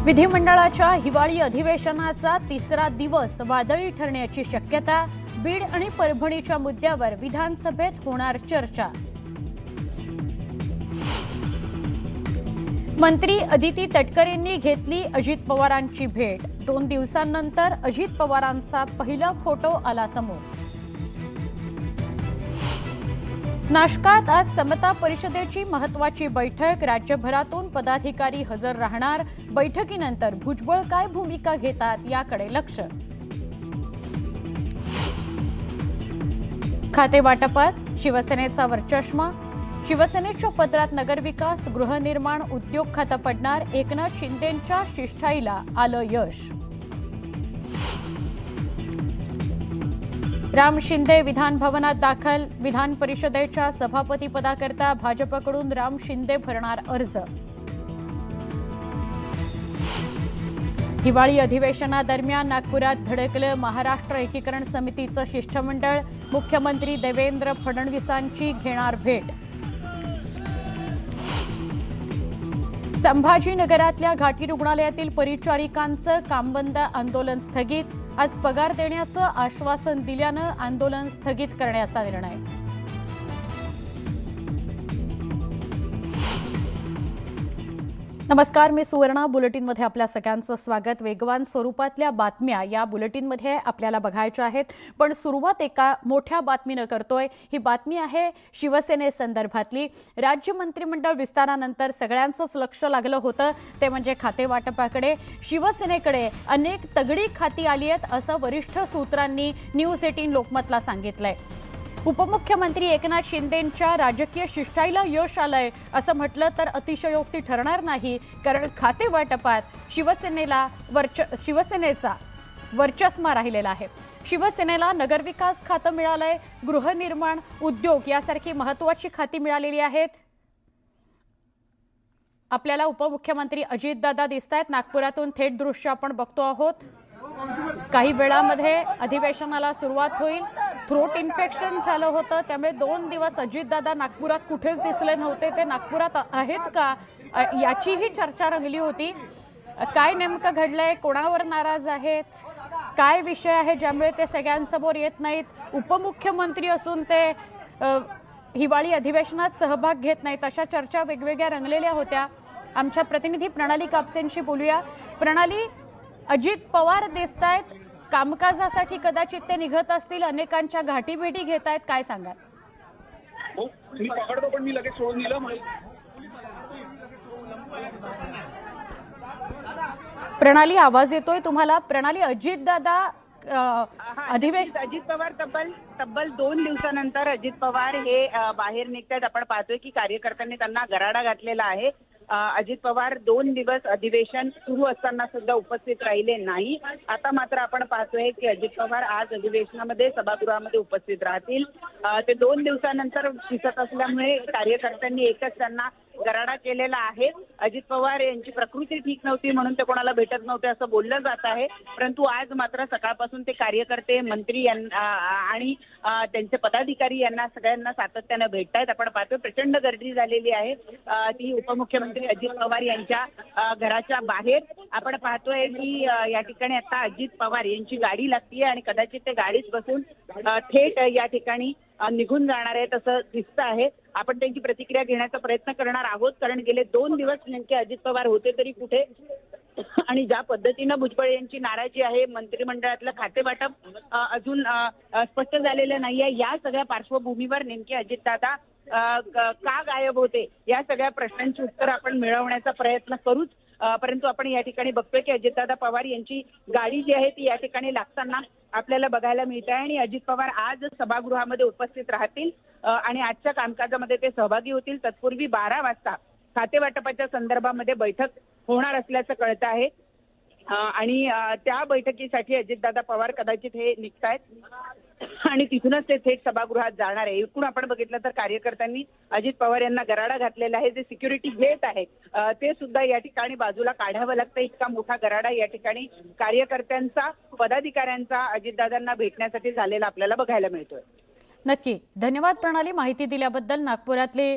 विधिमंडळाच्या हिवाळी अधिवेशनाचा तिसरा दिवस वादळी ठरण्याची शक्यता। बीड आणि परभणीच्या मुद्द्यावर विधानसभेत होणार चर्चा। मंत्री अदिती तटकरेंनी घेतली अजित पवारांची भेट। 2 दिवसांनंतर अजित पवारांचा पहिला फोटो आला समोर। नाशकात आज समता परिषदेची महत्त्वाची बैठक। राज्यभरातून पदाधिकारी हजर राहणार। बैठकीनंतर भुजबळ काय भूमिका घेतात याकडे लक्ष। खाते वाटपात शिवसेनेचा वरचष्मा। शिवसेनेच्या पत्रात नगरविकास, गृहनिर्माण, उद्योग खातं पडणार। एकनाथ शिंदेंच्या शिष्टाईला आलं यश। राम शिंदे विधान भवनात दाखल। विधान परिषदेच्या सभापतीपदाकरता भाजपकडून राम शिंदे भरणार अर्ज। हिवाळी अधिवेशनादरम्यान नागपुरात धडकलं महाराष्ट्र एकीकरण समितीचं शिष्टमंडळ। मुख्यमंत्री देवेंद्र फडणवीसांची घेणार भेट। संभाजीनगरातल्या घाटी रुग्णालयातील परिचारिकांचं कामबंद आंदोलन स्थगित। आज पगार देण्याचं आश्वासन दिल्यानं आंदोलन स्थगित करण्याचा निर्णय। नमस्कार, मी सुवर्णा। बुलेटिनमध्ये आपल्या सगळ्यांचं स्वागत। वेगवान स्वरूपातल्या बातम्या या बुलेटिनमध्ये आपल्याला बघायच्या आहेत, पण सुरुवात एका मोठ्या बातमीनं करतोय। ही बातमी आहे शिवसेनेसंदर्भातली। राज्य मंत्रिमंडळ विस्तारानंतर सगळ्यांचंच लक्ष लागलं होतं ते म्हणजे खाते वाटपाकडे। शिवसेनेकडे अनेक तगडी खाती आली आहेत असं वरिष्ठ सूत्रांनी न्यूज 18 लोकमतला सांगितलंय। उपमुख्यमंत्री एकनाथ शिंदेंच्या राजकीय शिष्टाईला यश आलंय असं म्हटलं तर अतिशयोक्ती ठरणार नाही, कारण खाते वाटपात शिवसेनेचा वर्चस्व राहिलेला आहे। शिवसेनेला नगरविकास खातं मिळालंय, गृहनिर्माण, उद्योग यासारखी महत्त्वाची खाती मिळालेली आहेत। आपल्याला उपमुख्यमंत्री अजितदादा दिसतायत नागपुरातून थेट दृश्य आपण बघतो आहोत। काही वेळामध्ये अधिवेशनाला सुरुवात होईल। थ्रोट इन्फेक्शन झालं होतं, त्यामुळे 2 दिवस अजितदादा नागपुरात कुठेच दिसले नव्हते। ते नागपुरात आहेत का याचीही चर्चा रंगली होती। काय नेमकं घडलंय, कोणावर नाराज आहेत, काय विषय आहे ज्यामुळे ते सगळ्यांसमोर येत नाहीत, उपमुख्यमंत्री असून ते हिवाळी अधिवेशनात सहभाग घेत नाहीत, अशा चर्चा वेगवेगळ्या रंगलेल्या होत्या। आमच्या प्रतिनिधी प्रणाली कापसेंशी बोलूया। प्रणाली, अजित पवार दिसतायत, कामकाजासाठी कदाचित ते निघत असतील, अनेकांच्या गाठीभेटी घेत आहेत, काय सांगाल? मी पकडतो पण मी लगेच सोडून दिलं। प्रणाली, आवाज येतोय तुम्हाला? प्रणाली, अजितदादा अजित पवार तब्बल 2 दिवसानंतर अजित पवार हे बाहेर निघतात। आपण पाहतोय की कार्यकर्त्यांनी त्यांना गराडा घातलेला आहे। अजित पवार 2 दिवस अधिवेशन सुरू असताना सुद्धा उपस्थित राहिले नाही। आता मात्र आपण पाहतोय की अजित पवार आज अधिवेशनामध्ये सभागृहामध्ये उपस्थित राहतील। ते 2 दिवसानंतर दिसत असल्यामुळे कार्यकर्त्यांनी एकच त्यांना गराडा केलेला आहे। अजित पवार यांची प्रकृती ठीक नव्हती म्हणून ते कोणाला भेटत नव्हते असं बोललं जात आहे, परंतु आज मात्र सकाळपासून ते कार्यकर्ते, मंत्री आणि त्यांचे पदाधिकारी यांना सगळ्यांना सातत्याने भेटतायत। आपण पाहतोय प्रचंड गर्दी झालेली आहे ती उपमुख्यमंत्री अजित पवार यांच्या घराच्या बाहेर। आपण पाहतोय की या ठिकाणी आता अजित पवार यांची गाडी लागतीये आणि कदाचित ते गाडीत बसून थेट या ठिकाणी निघून जाणार आहेत असं दिसतं आहे। आपण त्यांची प्रतिक्रिया घेण्याचा प्रयत्न करणार आहोत, कारण गेले 2 दिवस नेमके अजित पवार होते तरी कुठे आणि ज्या पद्धतीनं भुजबळ यांची नाराजी आहे, मंत्रिमंडळातलं खाते वाटप अजून स्पष्ट झालेलं नाहीये, या सगळ्या पार्श्वभूमीवर नेमके अजितदादा का गायब होते या सगळ्या प्रश्नांची उत्तर आपण मिळवण्याचा प्रयत्न करूच। परंतु आपण या ठिकाणी बघतोय की अजितदादा पवार यांची गाडी जी आहे ती या ठिकाणी लागताना आपल्याला बघायला मिळत आहे आणि अजित पवार आज सभागृहामध्ये उपस्थित राहतील आणि आजच्या कामकाजामध्ये ते सहभागी होतील। तत्पूर्वी 12 वाजता खाते वाटपाच्या संदर्भामध्ये बैठक होणार असल्याचं कळतं आहे आणि त्या बैठकीसाठी अजितदादा पवार कदाचित हे निघतायत आणि तिथूनच ते थेट सभागृहात जाणार आहे। एकूण आपण बघितलं तर कार्यकर्त्यांनी अजित पवार यांना गराडा घातलेला आहे। जे सिक्युरिटी गेट आहे ते सुद्धा या ठिकाणी बाजूला काढावं लागतं। इतका मोठा गराडा या ठिकाणी कार्यकर्त्यांचा, पदाधिकाऱ्यांचा अजितदादांना भेटण्यासाठी झालेला आपल्याला बघायला मिळतोय। नक्की, धन्यवाद प्रणाली माहिती दिल्याबद्दल। नागपुरातले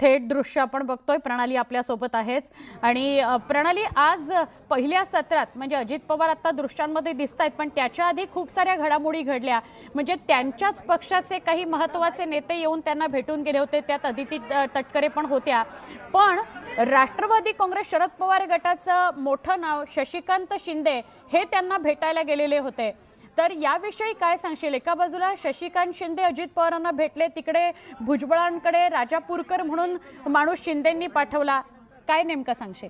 थेट दृश्य आपण बघतोय. प्रणाली आपल्यासोबत आहेच. आणि प्रणाली, आज पहिल्या सत्रात म्हणजे अजित पवार आता दृश्यांमध्ये दिसत आहेत, पण त्याच्या आधी खूप साऱ्या घडामोडी घडल्या. म्हणजे त्यांच्याच पक्षाचे काही महत्त्वाचे नेते येऊन त्यांना भेटून गेले होते. त्यात अदिती तटकरे पण होत्या. पण राष्ट्रवादी काँग्रेस शरद पवार गटाचं मोठं नाव शशिकांत शिंदे हे त्यांना भेटायला गेलेले होते. तर याविषयी काय सांगशील? एका बाजूला शशिकांत शिंदे अजित पवारांना भेटले, तिकडे भुजबळांकडे राजापूरकर म्हणून माणूस शिंदेंनी पाठवला. काय नेमकं सांगशील?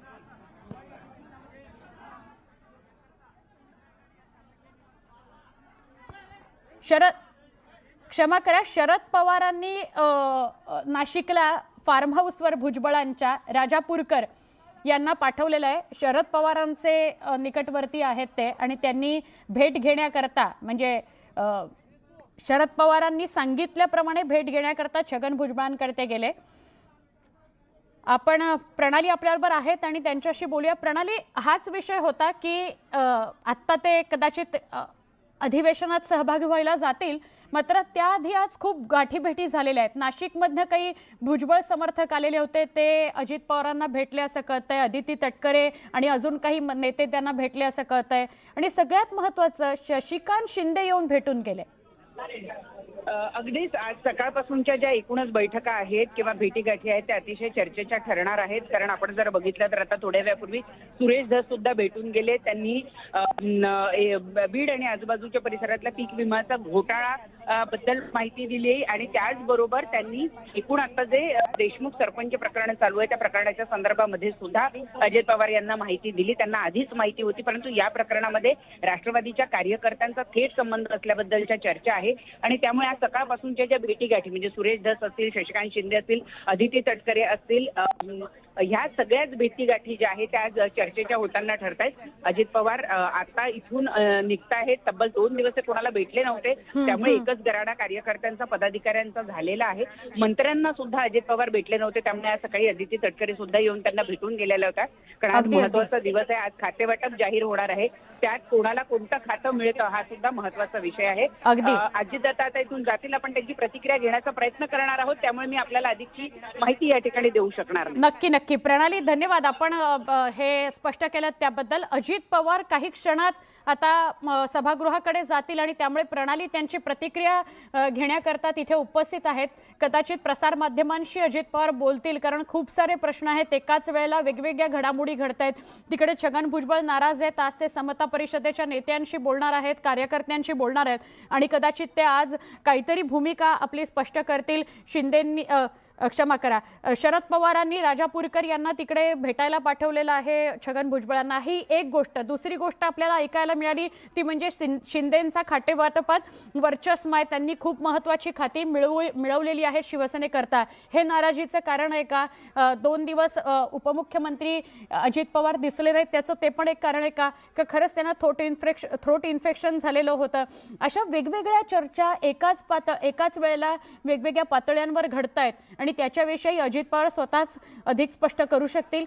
क्षमा करा, शरद पवारांनी नाशिकला फार्म हाऊसवर भुजबळांच्या राजापूरकर यांना पाठवलेलं आहे. शरद पवारांचे निकटवर्ती आहेत ते, आणि त्यांनी भेट घेण्याकरता म्हणजे शरद पवारांनी सांगितल्याप्रमाणे भेट घेण्याकरता छगन भुजबळांकडे ते गेले. आपण प्रणाली आपल्याबरोबर आहेत आणि त्यांच्याशी बोलूया. प्रणाली, हाच विषय होता की आत्ता ते कदाचित अधिवेशनात सहभागी व्हायला जातील, मात्र त्याआधी आज खूप गाठीभेटी झालेल्या आहेत. नाशिकमधनं काही भुजबळ समर्थक आलेले होते, ते अजित पवारांना भेटले असं कळतंय. अदिती तटकरे आणि अजून काही नेते त्यांना भेटले असं कळतंय. आणि सगळ्यात महत्त्वाचं, शशिकांत शिंदे येऊन भेटून गेले. अगदीच आज सकाळपासूनच्या ज्या एकूणच बैठका आहेत किंवा भेटीगाठी आहेत त्या अतिशय चर्चेच्या ठरणार आहेत. कारण आपण जर बघितलं तर आता थोड्या वेळापूर्वी सुरेश धस सुद्धा भेटून गेले. त्यांनी बीड आणि आजूबाजूच्या परिसरातल्या पीक विम्याचा घोटाळा बद्दल माहिती दिली आणि त्याचबरोबर त्यांनी एकूण आता जे देशमुख सरपंच प्रकरण चालू आहे त्या प्रकरणाच्या संदर्भामध्ये सुद्धा अजित पवार यांना माहिती दिली. त्यांना आधीच माहिती होती, परंतु या प्रकरणामध्ये राष्ट्रवादीच्या कार्यकर्त्यांचा थेट संबंध असल्याबद्दलच्या चर्चा आहे. आणि त्यामुळे आज सकाळपासूनच्या ज्या भेटीगाठी म्हणजे सुरेश धस असतील, शशिकांत शिंदे असतील, अदिती तटकरे असतील, ह्या सगळ्याच भेटीगाठी ज्या आहेत त्या आज चर्चेच्या होताना ठरत आहेत. अजित पवार आता इथून निघताहेत. तब्बल 2 दिवस ते कोणाला भेटले नव्हते, त्यामुळे एकच गराडा कार्यकर्त्यांचा पदाधिकाऱ्यांचा झालेला आहे. मंत्र्यांना सुद्धा अजित पवार भेटले नव्हते, त्यामुळे आज सकाळी अदिती तटकरे सुद्धा येऊन त्यांना भेटून गेलेला होता. कारण आज महत्वाचा दिवस आहे. आज खातेवाटप जाहीर होणार आहे. त्यात कोणाला कोणतं खातं मिळतं हा सुद्धा महत्वाचा विषय आहे. अजितदादा आता इथून जातील, आपण त्यांची प्रतिक्रिया घेण्याचा प्रयत्न करणार आहोत, त्यामुळे मी आपल्याला अधिकची माहिती या ठिकाणी देऊ शकणार नाही. नक्की नक्की प्रणाली, धन्यवाद. आपण हे स्पष्ट केलं त्याबद्दल. अजित पवार काही क्षणात आता सभागृहाकडे जातील आणि त्यामुळे प्रणाली त्यांची प्रतिक्रिया घेण्याकरता तिथे उपस्थित आहेत. कदाचित प्रसार माध्यमांशी अजित पवार बोलतील, कारण खूप सारे प्रश्न आहेत. एकाच वेळेला वेगवेगळ्या घडामोडी घडत आहेत. तिकडे छगन भुजबळ नाराज आहेत, आज ते समता परिषदेच्या नेत्यांशी बोलणार आहेत, कार्यकर्त्यांशी बोलणार आहेत आणि कदाचित ते आज काहीतरी भूमिका आपली स्पष्ट करतील. शिंदेंनी क्षमा करा, शरद पवारांनी राजापूरकर यांना तिकडे भेटायला पाठवलेलं आहे छगन भुजबळांना. ही एक गोष्ट. दुसरी गोष्ट आपल्याला ऐकायला मिळाली ती म्हणजे शिंदेंचा खातेवाटपात वर्चस्व आहे. त्यांनी खूप महत्त्वाची खाती मिळवलेली आहेत शिवसेनेकरता. हे नाराजीचं कारण आहे का? 2 दिवस उपमुख्यमंत्री अजित पवार दिसले नाहीत, त्याचं ते पण एक कारण आहे का? खरंच त्यांना थ्रोट इन्फेक्शन झालेलं होतं? अशा वेगवेगळ्या चर्चा एकाच वेळेला वेगवेगळ्या पातळ्यांवर घडत आहेत आणि त्याच्याविषयी अजित पवार स्वतःच अधिक स्पष्ट करू शकतील.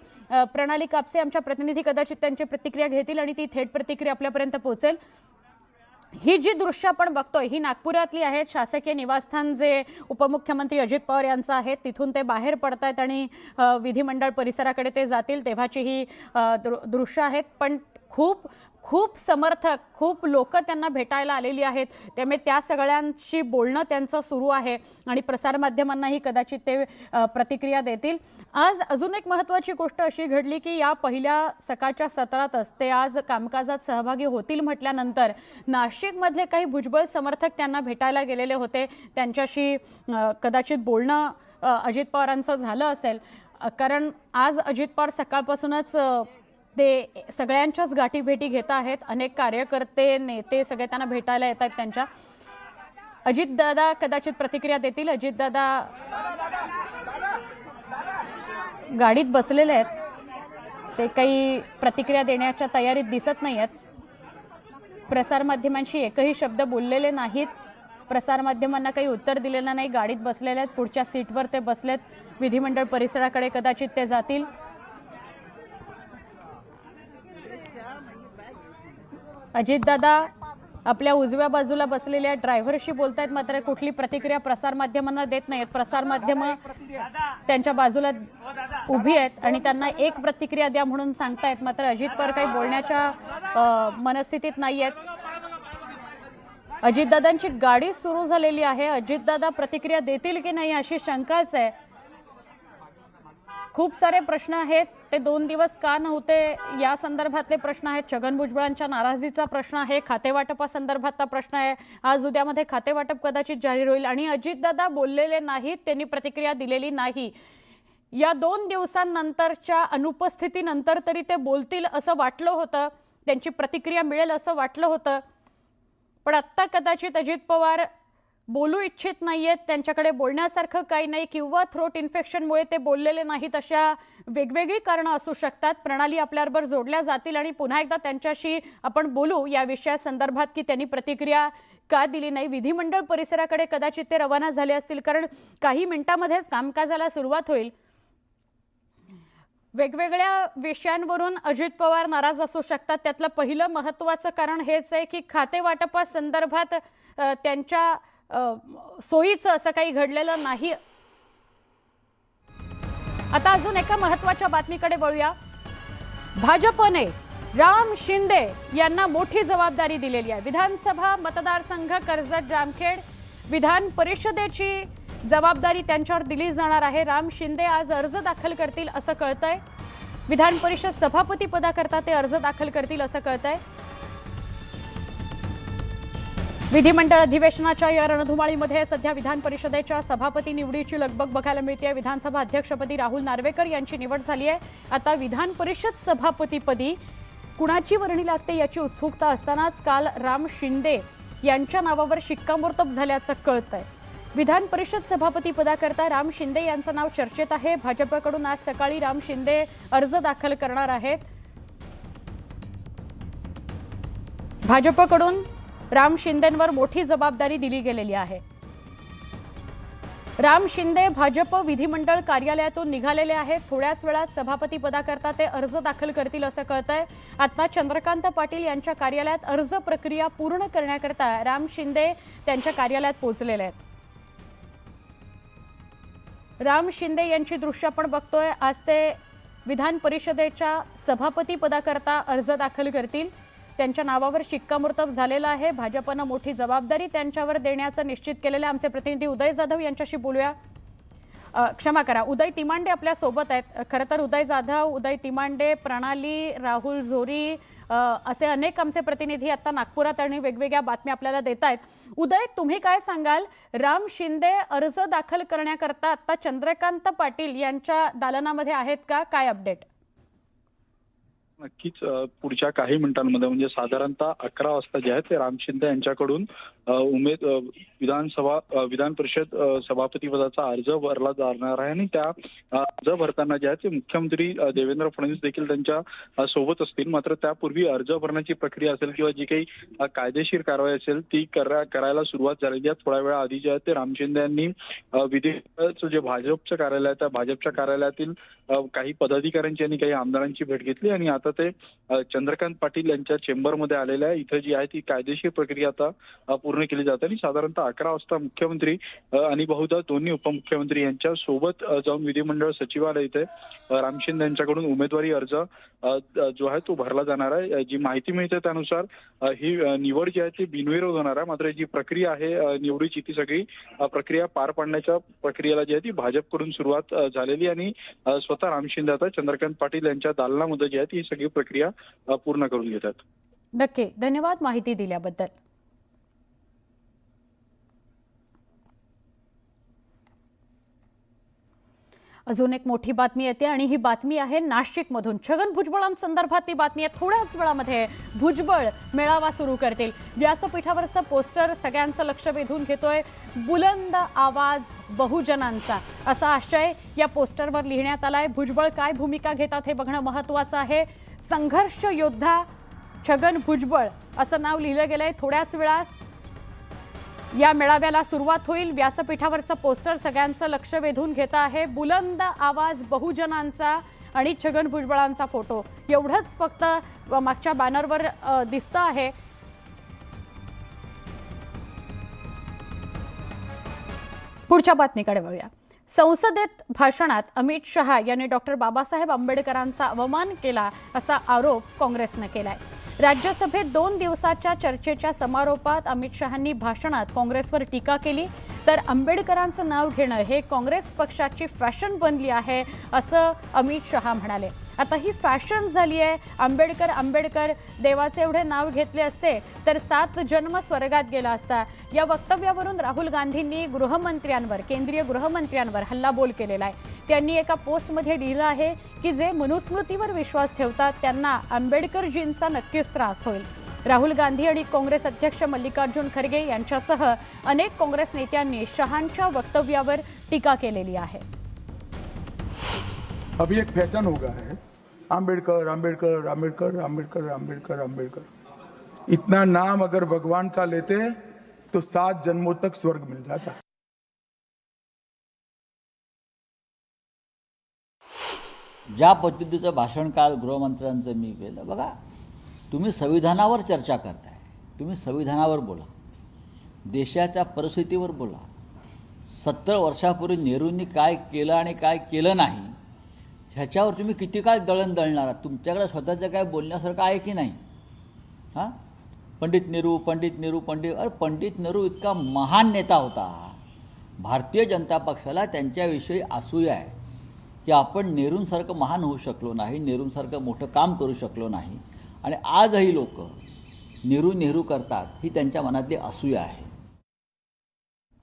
प्रणाली कापसे आमच्या प्रतिनिधी कदाचित त्यांची प्रतिक्रिया घेतील आणि ती थेट प्रतिक्रिया आपल्यापर्यंत पोहोचेल. ही जी दृश्य आपण बघतोय ही नागपुरातली आहेत. शासकीय निवासस्थान जे उपमुख्यमंत्री अजित पवार यांचं आहे, तिथून ते बाहेर पडतायत आणि विधिमंडळ परिसराकडे ते जातील तेव्हाची ही दृश्य आहेत. पण खूप समर्थक, खूप लोक त्यांना भेटायला आलेली आहेत, त्यामुळे त्या सगळ्यांशी बोलणं त्यांचं सुरू आहे आणि प्रसारमाध्यमांनाही कदाचित ते प्रतिक्रिया देतील. आज अजून एक महत्त्वाची गोष्ट अशी घडली की या पहिल्या सकाळच्या सत्रातच ते आज कामकाजात सहभागी होतील म्हटल्यानंतर नाशिकमधले काही भुजबळ समर्थक त्यांना भेटायला गेलेले होते. त्यांच्याशी कदाचित बोलणं अजित पवारांचं झालं असेल, कारण आज अजित पवार सकाळपासूनच ते सगळ्यांच्याच गाठीभेटी घेत आहेत. अनेक कार्यकर्ते, नेते सगळे त्यांना भेटायला येत आहेत. त्यांच्या अजितदादा कदाचित प्रतिक्रिया देतील. अजितदादा गाडीत बसलेले आहेत, ते काही प्रतिक्रिया देण्याच्या तयारीत दिसत नाही आहेत. प्रसारमाध्यमांशी एकही शब्द बोललेले नाहीत, प्रसारमाध्यमांना काही उत्तर दिलेलं नाही. गाडीत बसलेले आहेत, पुढच्या सीटवर ते बसलेत. विधिमंडळ परिसराकडे कदाचित ते जातील. अजितदादा आपल्या उजव्या बाजूला बसलेल्या ड्रायव्हरशी बोलतायत, मात्र कुठली प्रतिक्रिया प्रसारमाध्यमांना देत नाहीत. प्रसारमाध्यमं त्यांच्या बाजूला उभी आहेत आणि त्यांना एक प्रतिक्रिया द्या म्हणून सांगतायत, मात्र अजित पवार काही बोलण्याच्या मनस्थितीत नाही आहेत. अजितदादांची गाडी सुरू झालेली आहे. अजितदादा प्रतिक्रिया देतील की नाही अशी शंकाच आहे. खूप सारे प्रश्न आहेत. ते 2 दिवस का नव्हते या संदर्भातले प्रश्न आहेत. छगन भुजबळांच्या नाराजीचा प्रश्न आहे. खातेवाटपासंदर्भातला प्रश्न आहे. आज उद्यामध्ये खातेवाटप कदाचित जाहीर होईल आणि अजितदादा बोललेले नाहीत, त्यांनी प्रतिक्रिया दिलेली नाही. या 2 दिवसांनंतरच्या अनुपस्थितीनंतर तरी ते बोलतील असं वाटलं होतं, त्यांची प्रतिक्रिया मिळेल असं वाटलं होतं. पण आत्ता कदाचित अजित पवार बोलू इच्छित नाहीयेत, त्यांच्याकडे बोलण्यासारखं काही नाही किंवा थ्रोट इन्फेक्शनमुळे ते बोललेले नाहीत, अशा वेगवेगळी कारणं असू शकतात. प्रणाली आपल्याबरोबर जोडल्या जातील आणि पुन्हा एकदा त्यांच्याशी आपण बोलू या विषयासंदर्भात की त्यांनी प्रतिक्रिया का दिली नाही. विधिमंडळ परिसराकडे कदाचित ते रवाना झाले असतील, कारण काही मिनिटांमध्येच कामकाजाला सुरुवात होईल. वेगवेगळ्या विषयांवरून अजित पवार नाराज असू शकतात. त्यातलं पहिलं महत्त्वाचं कारण हेच आहे की खातेवाटपासंदर्भात त्यांच्या सोयीचं असं काही घडलेलं नाही. आता अजून एका महत्त्वाच्या बातमीकडे वळूया. भाजपने राम शिंदे यांना मोठी जबाबदारी दिलेली आहे. विधानसभा मतदारसंघ कर्जत जामखेड विधान परिषदेची जबाबदारी त्यांच्यावर दिली जाणार आहे. राम शिंदे आज अर्ज दाखल करतील असं कळतंय. विधान परिषद सभापती पदाकरता ते अर्ज दाखल करतील असं कळतंय. विधिमंडळ अधिवेशनाच्या या रणधुमाळीमध्ये सध्या विधान परिषदेच्या सभापती निवडीची लगबग बघायला मिळते. विधानसभा अध्यक्षपदी राहुल नार्वेकर यांची निवड झाली आहे. आता विधान परिषद सभापतीपदी कुणाची वर्णी लागते याची उत्सुकता असतानाच काल राम शिंदे यांच्या नावावर शिक्कामोर्तब झाल्याचं कळतंय. विधान परिषद सभापती पदाकरता राम शिंदे यांचं नाव चर्चेत आहे. भाजपकडून आज सकाळी राम शिंदे अर्ज दाखल करणार आहेत. भाजपकडून राम शिंदेंवर मोठी जबाबदारी दिली गेलेली आहे. राम शिंदे भाजप विधिमंडळ कार्यालयातून निघालेले आहेत. थोड्याच वेळात सभापती पदाकरता ते अर्ज दाखल करतील असं कळतंय. आता चंद्रकांत पाटील यांच्या कार्यालयात अर्ज प्रक्रिया पूर्ण करण्याकरता राम शिंदे त्यांच्या कार्यालयात पोहोचलेले आहेत. राम शिंदे यांची दृश्य आपण बघतोय. आज ते विधान परिषदेच्या सभापती पदाकरता अर्ज दाखल करतील. त्यांच्या नावावर शिक्कामोर्तब झालेला आहे. भाजपनं मोठी जबाबदारी त्यांच्यावर देण्याचं निश्चित केलेलं आहे. आमचे प्रतिनिधी उदय जाधव यांच्याशी बोलूया. क्षमा करा, उदय तिमांडे आपल्या सोबत आहेत. खरं तर उदय जाधव, उदय तिमांडे, प्रणाली, राहुल झोरी असे अनेक आमचे प्रतिनिधी आता नागपुरात आणि वेगवेगळ्या बातम्या आपल्याला देत आहेत. उदय, तुम्ही काय सांगाल? राम शिंदे अर्ज दाखल करण्याकरता आता चंद्रकांत पाटील यांच्या दालनामध्ये आहेत का? काय अपडेट? नक्कीच पुढच्या काही मिनिटांमध्ये म्हणजे साधारणतः 11 वाजता जे आहे ते राम शिंदे यांच्याकडून विधान परिषद सभापती पदाचा अर्ज भरला जाणार आहे आणि त्या अर्ज भरताना जे आहे ते मुख्यमंत्री देवेंद्र फडणवीस देखील त्यांच्या सोबत असतील. मात्र त्यापूर्वी अर्ज भरण्याची प्रक्रिया असेल किंवा जी काही कायदेशीर कारवाई असेल ती करायला सुरुवात झालेली आहे. थोड्या वेळा आधी जे आहे ते राम शिंदे यांनी विधिमंडळाचं जे भाजपचं कार्यालय आहे त्या भाजपच्या कार्यालयातील काही पदाधिकाऱ्यांची आणि काही आमदारांची भेट घेतली आणि आता ते चंद्रकांत पाटील यांच्या चेंबरमध्ये आलेले आहे. इथं जी आहे ती कायदेशीर प्रक्रिया आता पूर्ण केली जाते आणि साधारणतः 11 वाजता मुख्यमंत्री आणि बहुधा दोन्ही उपमुख्यमंत्री यांच्या सोबत जाऊन विधिमंडळ सचिवालय इथे राम शिंदे यांच्याकडून उमेदवारी अर्ज जो आहे तो भरला जाणार आहे. जी माहिती मिळते त्यानुसार ही निवड जी आहे ती बिनविरोध होणार आहे. मात्र जी प्रक्रिया आहे निवडीची ती सगळी प्रक्रिया पार पाडण्याच्या प्रक्रियेला जी आहे ती भाजपकडून सुरुवात झालेली आणि स्वतः राम शिंदे आता चंद्रकांत पाटील यांच्या दालनामध्ये जी आहे ती सगळी प्रक्रिया पूर्ण करून घेतात. नक्की, धन्यवाद माहिती दिल्याबद्दल. अजून एक मोठी बातमी येते आणि ही बातमी आहे नाशिकमधून. छगन भुजबळांसंदर्भात ती बातमी आहे. थोड्याच वेळामध्ये भुजबळ मेळावा सुरू करतील. व्यासपीठावरचं पोस्टर सगळ्यांचं लक्ष वेधून घेतोय. बुलंद आवाज बहुजनांचा असा आशय या पोस्टरवर लिहिण्यात आलाय. भुजबळ काय भूमिका घेतात हे बघणं महत्त्वाचं आहे. संघर्ष योद्धा छगन भुजबळ असं नाव लिहिलं गेलंय. थोड्याच वेळास या मेळाव्याला सुरुवात होईल. व्यासपीठावरचं पोस्टर सगळ्यांचं लक्ष वेधून घेत आहे. बुलंद आवाज बहुजनांचा आणि छगन भुजबळांचा फोटो एवढंच फक्त मागच्या बॅनरवर दिसतं आहे. पुढच्या बातमीकडे वळूया. संसदेत भाषणात अमित शहा यांनी डॉक्टर बाबासाहेब आंबेडकरांचा अवमान केला असा आरोप काँग्रेसनं केलाय. राज्यसभेत 2 दिवसाच्या चर्चेच्या समारोपात अमित शहांनी भाषणात काँग्रेसवर टीका केली. तर आंबेडकरांचं नाव घेणं हे काँग्रेस पक्षाची फॅशन बनली आहे असं अमित शहा म्हणाले. आता ही फॅशन झाली आहे. आंबेडकर आंबेडकर देवाचे एवढे नाव घेतले असते तर 7 जन्म स्वर्गात गेला असता. या वक्तव्यावरून राहुल गांधींनी गृहमंत्र्यांवर, केंद्रीय गृहमंत्र्यांवर हल्लाबोल केलेला आहे. त्यांनी एका पोस्टमध्ये लिहिलं आहे की जे मनुस्मृतीवर विश्वास ठेवतात त्यांना आंबेडकरजींचा नक्कीच त्रास होईल. राहुल गांधी आणि काँग्रेस अध्यक्ष मल्लिकार्जुन खरगे यांच्यासह अनेक काँग्रेस नेत्यांनी शहांच्या वक्तव्यावर टीका केलेली आहे. अभी एक फैशन हो गया है, आम्बेडकर आम्बेडकर आम्बेडकर आम्बेडकर आम्बेडकर आम्बेडकर. इतना नाम अगर भगवान का लेते तो 7 जन्मों तक स्वर्ग मिल जाता. ज्या पद्धतीचं भाषण काल गृहमंत्र्यांचं मी केलं, बघा तुम्ही संविधानावर चर्चा करताय, तुम्ही संविधानावर बोला, देशाच्या परिस्थितीवर बोला. 70 वर्षापूर्वी नेहरूंनी काय केलं आणि काय केलं नाही ह्याच्यावर तुम्ही किती काळ दळण दळणार आहात? तुमच्याकडे स्वतःचं काय बोलण्यासारखं आहे की नाही? हां, पंडित नेहरू अरे पंडित नेहरू इतका महान नेता होता. भारतीय जनता पक्षाला त्यांच्याविषयी असूया आहे की आपण नेहरूंसारखं महान होऊ शकलो नाही, नेहरूंसारखं मोठं काम करू शकलो नाही. आणि आजही लोक नेहरू करतात ही त्यांच्या मनातली असूया आहे.